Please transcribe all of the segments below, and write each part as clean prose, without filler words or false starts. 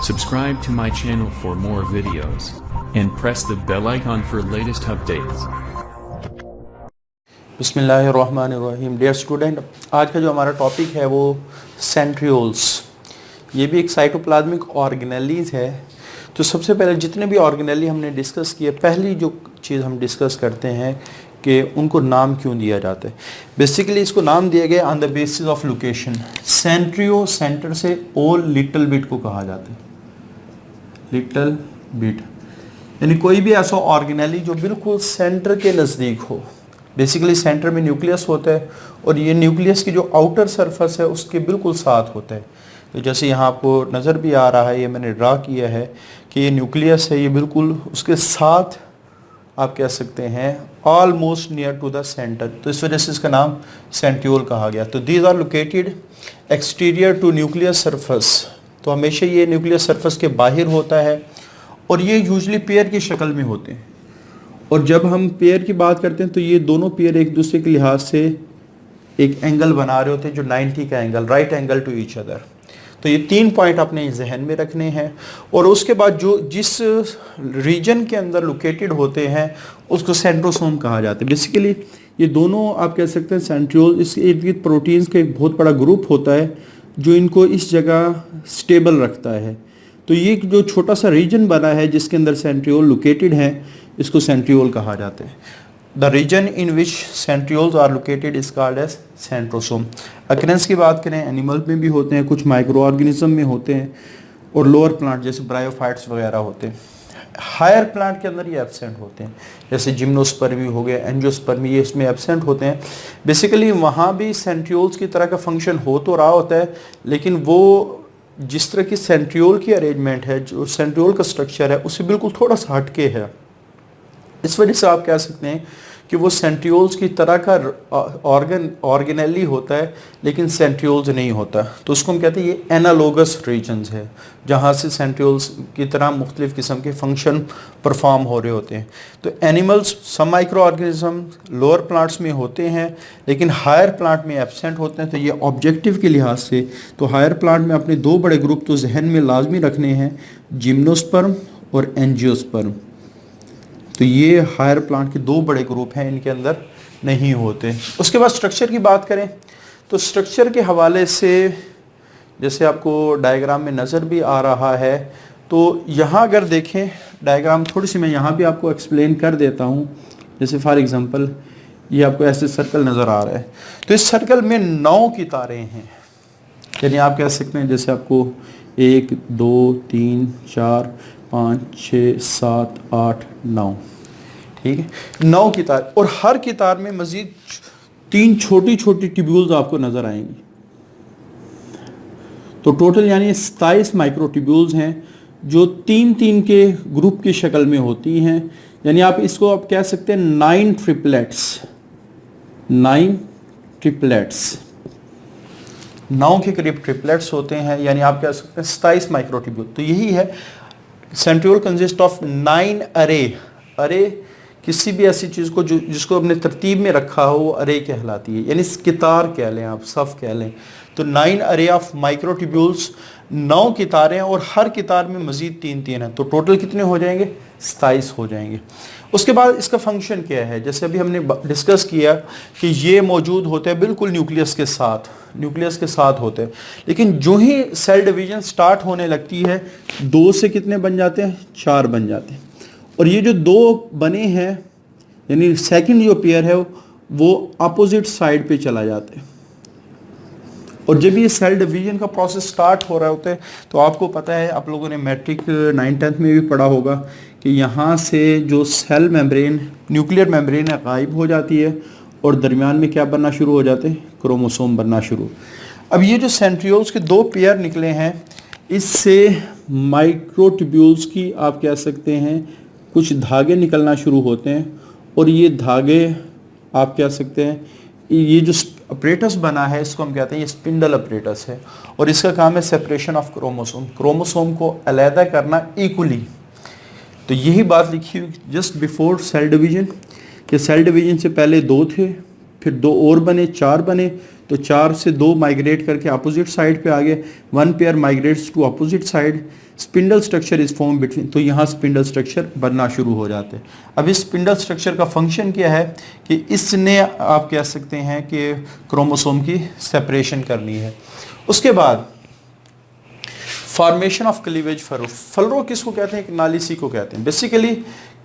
Subscribe to my channel for more videos and press the bell icon for latest updates. बिस्मिल्लाहिर्रहमानिर्रहीम। Dear student, आज का जो हमारा topic है वो सेंट्रियोल्स। ये भी एक साइटोप्लाज्मिक ऑर्गेनेलीज है। तो सबसे पहले जितने भी ऑर्गेनेली हमने डिस्कस किए, पहली जो चीज़ हम डिस्कस करते हैं कि उनको नाम क्यों दिया जाता है। बेसिकली इसको नाम दिया गया on the basis of location. Centrio, centre से ओल लिटिल बिट को कहा जाता है, लिटिल बिट, यानी कोई भी ऐसा ऑर्गेनेली जो बिल्कुल सेंटर के नज़दीक हो। बेसिकली सेंटर में न्यूक्लियस होता है और ये न्यूक्लियस की जो आउटर सरफेस है उसके बिल्कुल साथ होता है। तो जैसे यहाँ आपको नज़र भी आ रहा है, ये मैंने ड्रा किया है कि ये न्यूक्लियस है, ये बिल्कुल उसके साथ आप कह सकते हैं almost near to the centre. तो इस वजह से इसका नाम सेंट्रियोल कहा गया। तो these are located exterior to nucleus surface. तो हमेशा ये न्यूक्लियस सरफेस के बाहर होता है और ये यूजली पेयर की शक्ल में होते हैं। और जब हम पेयर की बात करते हैं तो ये दोनों पेयर एक दूसरे के लिहाज से एक एंगल बना रहे होते हैं, जो 90 का angle, right angle to each other. तो ये 3 पॉइंट अपने जहन में रखने हैं। और उसके बाद जो जिस रीजन के अंदर लोकेटेड होते हैं उसको सेंट्रोसोम कहा जाता है। बेसिकली ये दोनों आप कह सकते हैं सेंट्रियोल, इसके इर्द गिर्द प्रोटीन्स का एक बहुत बड़ा ग्रुप होता है जो इनको इस जगह स्टेबल रखता है। तो ये जो छोटा सा रीजन बना है जिसके अंदर सेंट्रियोल लोकेटेड है, इसको सेंट्रियोल कहा जाता है। The region in which centrioles are located is called as centrosome. Occurrence की बात करें, एनिमल में भी होते हैं, कुछ माइक्रो ऑर्गेनिज्म में होते हैं और लोअर प्लांट जैसे ब्रायोफाइट्स वगैरह होते हैं। हायर प्लांट के अंदर ये एब्सेंट होते हैं, जैसे जिम्नोस्पर्मी हो गया, एंजियोस्पर्मी, ये इसमें एब्सेंट होते हैं। बेसिकली वहाँ भी सेंट्रियोल्स की तरह का फंक्शन हो तो रहा होता है, लेकिन वो जिस तरह की सेंट्रियोल की अरेंजमेंट है, जो सेंट्रियोल का स्ट्रक्चर है, उससे बिल्कुल थोड़ा सा हटके है। इस वजह से आप कह सकते हैं कि वो सेंट्रियोल्स की तरह का ऑर्गेनेली होता है, लेकिन सेंट्रियोल्स नहीं होता। तो उसको हम कहते हैं ये एनालोगस रीजन्स है, जहाँ से सेंट्रियोल्स की तरह मुख्तलिफ किस्म के फंक्शन परफॉर्म हो रहे होते हैं। तो animals, some micro organism lower plants में होते हैं लेकिन हायर प्लांट में एब्सेंट होते हैं। तो ये ऑब्जेक्टिव के लिहाज से तो हायर प्लांट में अपने 2 बड़े ग्रुप तो जहन में लाजमी रखने हैं, जिम्नोस्पर्म और एंजियोस्पर्म। तो ये हायर प्लांट के 2 बड़े ग्रुप हैं, इनके अंदर नहीं होते। उसके बाद स्ट्रक्चर की बात करें तो स्ट्रक्चर के हवाले से जैसे आपको डायग्राम में नज़र भी आ रहा है, तो यहाँ अगर देखें डायग्राम, थोड़ी सी मैं यहाँ भी आपको एक्सप्लेन कर देता हूँ। जैसे फॉर एग्जांपल ये आपको ऐसे सर्कल नज़र आ रहा है, तो इस सर्कल में 9 की तारें हैं। यानी आप कह सकते हैं जैसे आपको 1 2 3 4 5 6 7 8 9, ठीक है, 9 की तार। और हर की तार में मजीद 3 छोटी छोटी ट्यूब्यूल्स आपको नजर आएंगी। तो टोटल यानी 27 माइक्रो ट्यूब्यूल्स हैं जो 3-3 के ग्रुप की शक्ल में होती हैं। यानी आप इसको आप कह सकते हैं 9 ट्रिपलेट्स, 9 ट्रिपलेट्स, 9 के करीब ट्रिपलेट्स होते हैं। यानी आप कह सकते हैं 27 माइक्रो ट्यूब्यूल। तो यही है सेंट्रियोल कंसिस्ट ऑफ 9 अरे। अरे किसी भी ऐसी चीज़ को जो जिसको अपने तरतीब में रखा हो वो अरे कहलाती है, यानी कितार कह लें, आप सफ़ कह लें। तो 9 अरे ऑफ माइक्रोट्यूब्यूल्स, 9 कितारें, और हर कितार में मजीद 3-3 हैं। तो टोटल कितने हो जाएंगे? 27 हो जाएंगे। उसके बाद इसका फंक्शन क्या है, जैसे अभी हमने डिस्कस किया कि ये मौजूद होते हैं बिल्कुल न्यूक्लियस के साथ, न्यूक्लियस के साथ होते हैं। लेकिन जो ही सेल डिवीजन स्टार्ट होने लगती है, 2 से कितने बन जाते हैं? 4 बन जाते हैं। और ये जो 2 बने हैं, यानी सेकंड जो पेयर है वो अपोजिट साइड पे चला जाता है। और जब ये सेल डिवीजन का प्रोसेस स्टार्ट हो रहा होता है तो आपको पता है, आप लोगों ने मैट्रिक 9th-10th में भी पढ़ा होगा कि यहाँ से जो सेल मेम्ब्रेन, न्यूक्लियर मेम्ब्रेन है, गायब हो जाती है और दरमियान में क्या बनना शुरू हो जाते हैं? क्रोमोसोम बनना शुरू। अब ये जो सेंट्रियोल्स के 2 पेयर निकले हैं, इससे माइक्रोट्यूब्यूल्स की आप कह सकते हैं कुछ धागे निकलना शुरू होते हैं। और ये धागे आप कह सकते हैं, ये जो अपरेटस बना है इसको हम कहते हैं ये स्पिंडल अपरेटस है, और इसका काम है सेपरेशन ऑफ क्रोमोसोम, क्रोमोसोम को अलहदा करना इक्वली। तो यही बात लिखी हुई जस्ट बिफोर सेल डिवीजन, कि सेल डिवीजन से पहले 2 थे, फिर 2 और बने, 4 बने, तो 4 से 2 माइग्रेट करके अपोजिट साइड पे आ गए, 1 pair migrates to opposite side, spindle structure is form between, तो यहाँ स्पिंडल स्ट्रक्चर बनना शुरू हो जाते हैं। अब इस स्पिंडल स्ट्रक्चर का फंक्शन क्या है कि इसने आप कह सकते हैं कि क्रोमोसोम की सेपरेशन करनी है। उसके बाद फॉर्मेशन ऑफ क्लीवेज फरो, फलरो किसको कहते हैं, एक नालिसी को कहते हैं। बेसिकली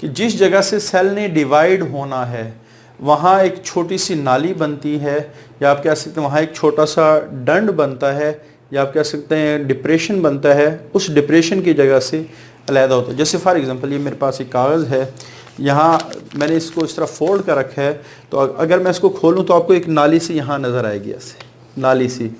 कि जिस जगह से सेल ने डिवाइड होना है वहाँ एक छोटी सी नाली बनती है, या आप कह सकते हैं वहाँ एक छोटा सा डंड बनता है, या आप कह सकते हैं डिप्रेशन बनता है, उस डिप्रेशन की जगह से अलहदा होता है। जैसे फॉर एग्जांपल ये मेरे पास एक कागज़ है, यहाँ मैंने इसको इस तरह फोल्ड कर रखा है, तो अगर मैं इसको खोलूँ तो आपको एक नाली सी यहाँ नज़र आएगी, ऐसे नाली सी।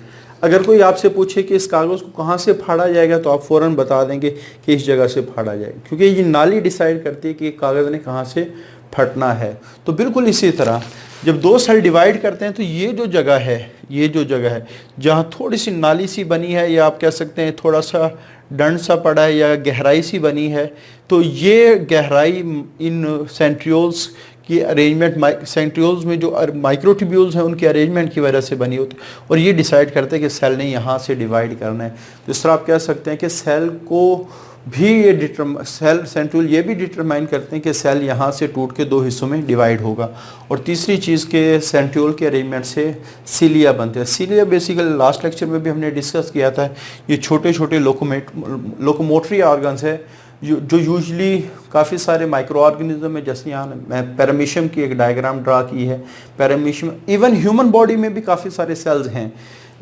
अगर कोई आपसे पूछे कि इस कागज़ को कहाँ से फाड़ा जाएगा तो आप फ़ौरन बता देंगे कि इस जगह से फाड़ा जाएगा, क्योंकि ये नाली डिसाइड करती है कि कागज़ ने कहाँ से फटना है। तो बिल्कुल इसी तरह जब 2 सेल डिवाइड करते हैं तो ये जो जगह है जहाँ थोड़ी सी नाली सी बनी है, या आप कह सकते हैं थोड़ा सा डंड सा पड़ा है या गहराई सी बनी है, तो ये गहराई इन सेंट्रियोल्स की अरेंजमेंट, सेंट्रियोल्स में जो माइक्रोट्यूब्यूल्स हैं उनके अरेंजमेंट की वजह से बनी होती है, और ये डिसाइड करते हैं कि सेल ने यहाँ से डिवाइड करना है। तो इस तरह आप कह सकते हैं कि सेल को भी ये सेल सेंट्रियोल ये भी डिटरमाइन करते हैं कि सेल यहाँ से टूट के 2 हिस्सों में डिवाइड होगा। और तीसरी चीज़ के सेंट्रियोल के अरेंजमेंट से सीलिया बनते हैं। सीलिया बेसिकली लास्ट लेक्चर में भी हमने डिस्कस किया था, ये छोटे छोटे लोकोमोटरी ऑर्गन्स है जो यूजली काफ़ी सारे माइक्रो ऑर्गेनिज्म में, जैसे यहाँ मैं पैरामीशियम की एक डायग्राम ड्रा की है। पैरामीशियम इवन ह्यूमन बॉडी में भी काफ़ी सारे सेल्स हैं,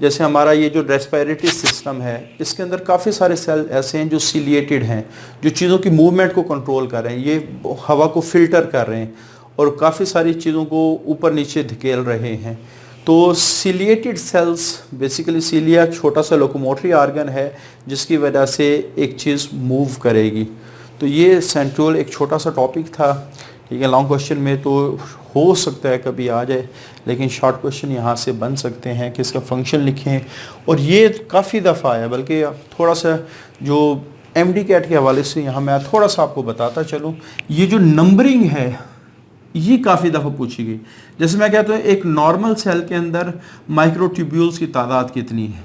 जैसे हमारा ये जो रेस्पिरेटरी सिस्टम है इसके अंदर काफ़ी सारे सेल ऐसे हैं जो सीलिएटेड हैं, जो चीज़ों की मूवमेंट को कंट्रोल कर रहे हैं, ये हवा को फिल्टर कर रहे हैं और काफ़ी सारी चीज़ों को ऊपर नीचे धकेल रहे हैं। तो सीलिएटेड सेल्स बेसिकली, सीलिया छोटा सा लोकोमोटरी ऑर्गन है जिसकी वजह से एक चीज़ मूव करेगी। तो ये सेंट्रियोल एक छोटा सा टॉपिक था, ठीक है। लॉन्ग क्वेश्चन में तो हो सकता है कभी आ जाए, लेकिन शॉर्ट क्वेश्चन यहाँ से बन सकते हैं कि इसका फंक्शन लिखें। और ये काफ़ी दफ़ा आया, बल्कि थोड़ा सा जो MD कैट के हवाले से यहाँ मैं थोड़ा सा आपको बताता चलूँ। ये जो नंबरिंग है ये काफ़ी दफ़ा पूछी गई। जैसे मैं कहता हूँ एक नॉर्मल सेल के अंदर माइक्रोट्यूब्यूल्स की तादाद कितनी है,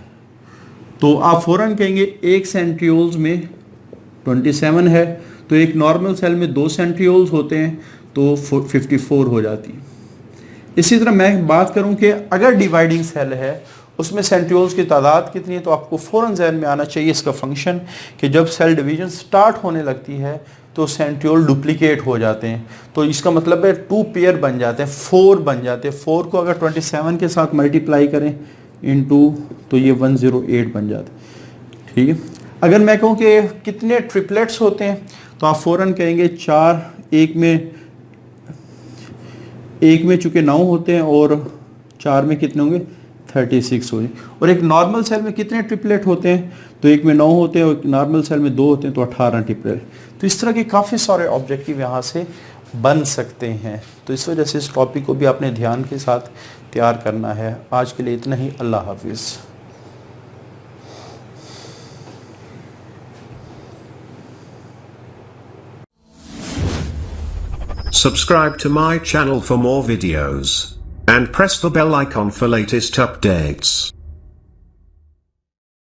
तो आप फ़ौरन कहेंगे एक सेंट्रियोल्स में 27 है, तो एक नॉर्मल सेल में 2 सेंट्रियोल्स होते हैं तो 54 हो जाती है। इसी तरह मैं बात करूं कि अगर डिवाइडिंग सेल है उसमें सेंट्रियोल्स की तादाद कितनी है, तो आपको फ़ौरन ज़हन में आना चाहिए इसका फंक्शन कि जब सेल डिवीजन स्टार्ट होने लगती है तो सेंट्रियोल डुप्लीकेट हो जाते हैं। तो इसका मतलब है 2 पेयर बन जाते हैं, 4 बन जाते हैं। 4 को अगर 27 के साथ मल्टीप्लाई करें इनटू, तो ये 108 बन जाते हैं, ठीक है। अगर मैं कहूँ कि कितने ट्रिपलेट्स होते हैं, तो आप फ़ौरन कहेंगे 4, एक में चूँकि 9 होते हैं और 4 में कितने होंगे 36 हो जाए। और एक नॉर्मल सेल में कितने ट्रिपलेट होते हैं, तो एक में 9 होते हैं और एक नॉर्मल सेल में 2 होते हैं, तो 18 ट्रिपलेट। तो इस तरह के काफ़ी सारे ऑब्जेक्टिव यहाँ से बन सकते हैं। तो इस वजह से इस टॉपिक को भी आपने ध्यान के साथ तैयार करना है। आज के लिए इतना ही, अल्लाह हाफिज़। Subscribe to my channel for more videos and press the bell icon for latest updates.